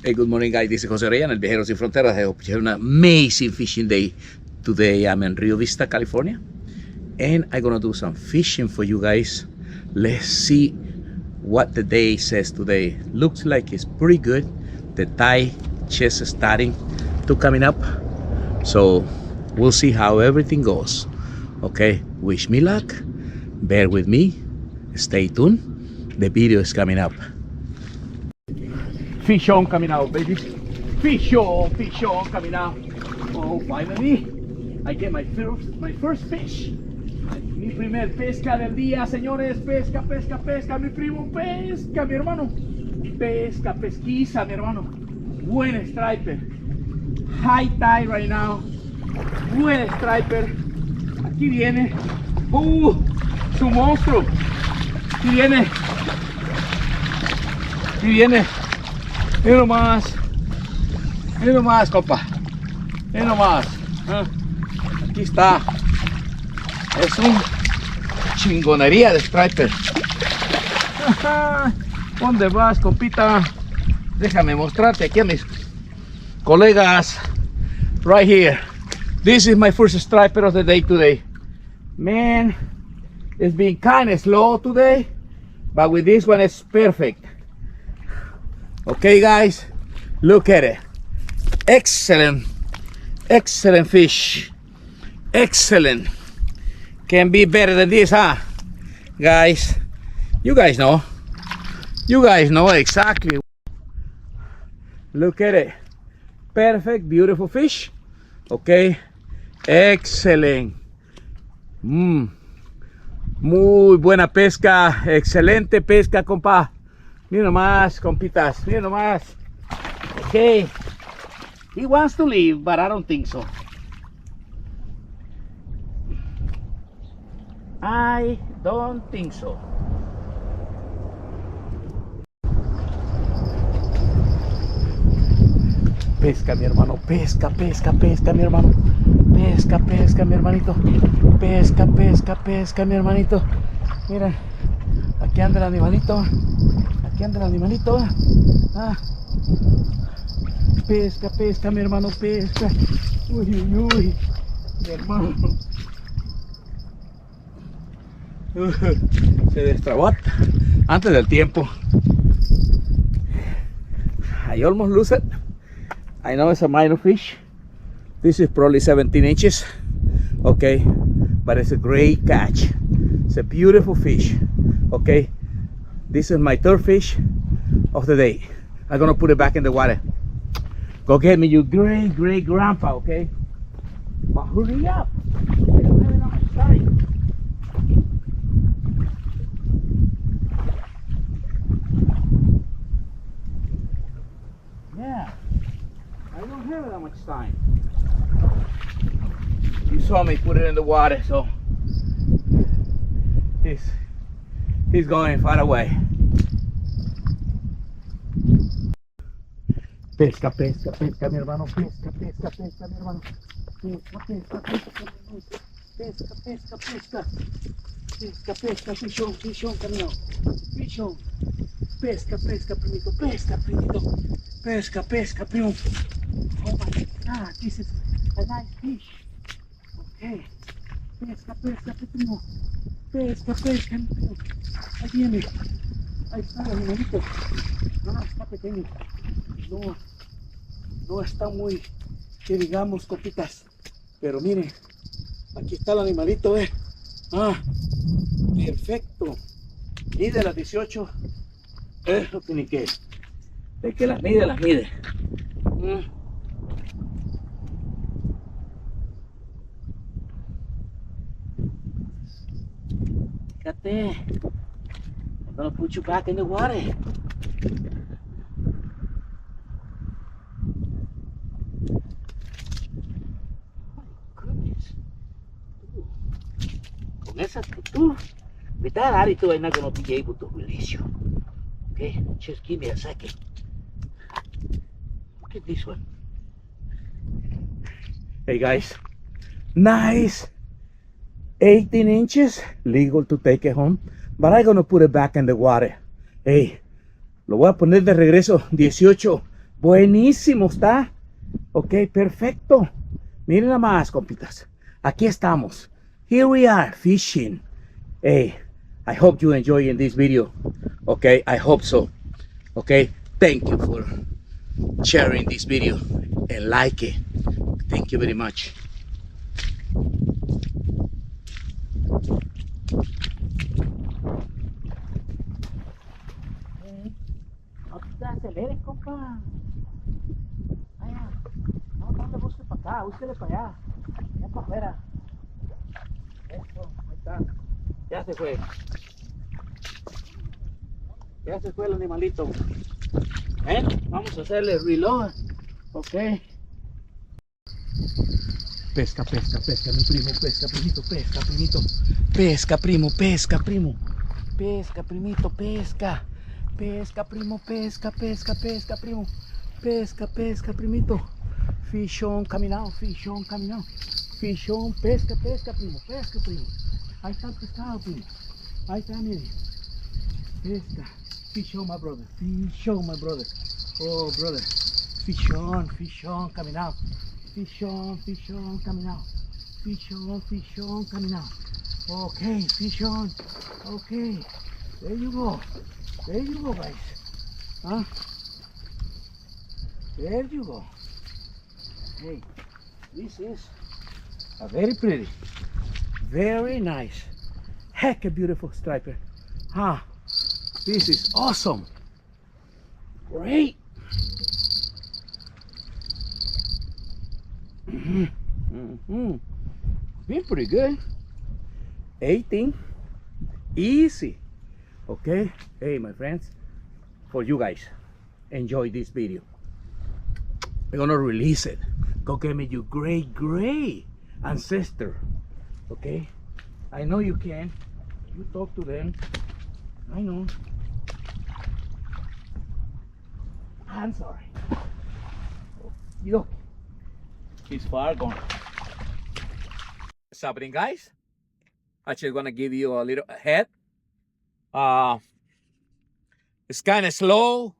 Hey, good morning, guys. This is Jose Reyes, El Viajero Sin Fronteras. I hope you have an amazing fishing day. Today I'm in Rio Vista, California, and I'm gonna do some fishing for you guys. Let's see what the day says today. Looks like it's pretty good. The tide just starting to coming up, so we'll see how everything goes. Okay, wish me luck. Bear with me. Stay tuned. The video is coming up. Fish on coming out, baby. Fish on coming out. Oh, finally, I get my first fish. Mi primer pesca del día, señores. Pesca, pesca, pesca. Mi primo pesca, mi hermano. Pesca, pesquiza, mi hermano. Buen striper. High tide right now. Buen striper. Aquí viene. Es un monstruo. Aquí viene. Aquí viene. Mira nomás, compa. Mira nomás. Aquí está. Es un chingonería de striper. ¿Dónde vas, compita? Déjame mostrarte aquí a mis colegas. Right here. This is my first striper of the day today. Man, it's been kind of slow today, but with this one it's perfect. Okay, guys, look at it. Excellent fish. Excellent. Can be better than this, huh, guys? You guys know exactly. Look at it. Perfect, beautiful fish. Okay, excellent. Muy buena pesca. Excelente pesca, compa. Mira nomás, compitas, mira nomás. Okay, he wants to leave, but I don't think so. I don't think so. Pesca, mi hermano, pesca, pesca, pesca, mi hermano. Pesca, pesca, mi hermanito. Pesca, pesca, pesca, mi hermanito. Mira, aquí anda el animalito. Aquí anda el animalito. Pesca, pesca, mi hermano, pesca. Uy, uy, uy, mi hermano. Se destrabó antes del tiempo. I almost lose it. I know it's a minor fish. This is probably 17 inches. Okay, but it's a great catch. It's a beautiful fish. Okay, this is my third fish of the day. I'm gonna put it back in the water. Go get me your great grandpa, okay? But hurry up. I don't have enough time. Yeah, I don't have that much time. You saw me put it in the water, so he's going far away. Pesca, pesca, pesca, mi hermano. Pesca, pesca, pesca, mi hermano. Pesca, pesca, pesca, pesca, pesca, pesca. Pesca, pesca, fichón, fichón, camino. Fichón. Pesca, pesca, primito. Pesca, primito. Pesca, pesca, primo. Oh my God, this is a nice fish. Okay. Pesca, pesca, primo. Pesca, pesca, primo. Ahí viene. Ahí está el animalito. No, está pequeño. No está muy, que digamos, copitas. Pero miren, aquí está el animalito, perfecto. Mide las 18. Eso tiene que. De que las mide, las mide. Fíjate. I'm gonna put you back in the water. Con esa actitud, with that attitude, I'm not gonna be able to release you. Okay, just give me a second. Look at this one. Hey guys, nice 18 inches, legal to take it home, but I'm gonna put it back in the water. Hey, lo voy a poner de regreso 18 Buenísimo está. Ok, perfecto. Miren nada más, compitas. Aquí estamos. Here we are fishing. Hey, I hope you enjoying this video. Okay, I hope so. Okay, thank you for sharing this video and like it. Thank you very much. No te aceleres, compa. Vaya. No le busque para acá, búsquele para allá. Allá para afuera. Eso, ahí está. Ya se fue. Ya se fue el animalito. Vamos a hacerle reload. Ok. Pesca, pesca, pesca, mi primo, pesca, primito, pesca, primito. Pesca, primo, pesca, primo. Pesca, primito, pesca. Pesca, primo, pesca, pesca, pesca, primo. Pesca, pesca, primito. Fish on, caminado, fish on, caminado. Fish on, pesca, pesca, primo, pesca, primo. Ahí está el pescado, primo. Ahí está, mire. Pesca. Fish on, my brother. Fish on, my brother. Oh, brother. Fish on, caminado. Fish on, caminado. Fish on, caminado. Okay, fish on. Okay. There you go. There you go, guys. Huh? There you go. Hey, this is a very pretty, very nice, heck a beautiful striper. Huh? This is awesome. Great. Been pretty good. 18. Easy. Okay. Hey, my friends, for you guys, enjoy this video. We're gonna release it. Go get me your great ancestor. Okay. I know you can. You talk to them. I know. I'm sorry. You. He's far gone. What's happening, guys? I'm just gonna give you a little head. It's kind of slow.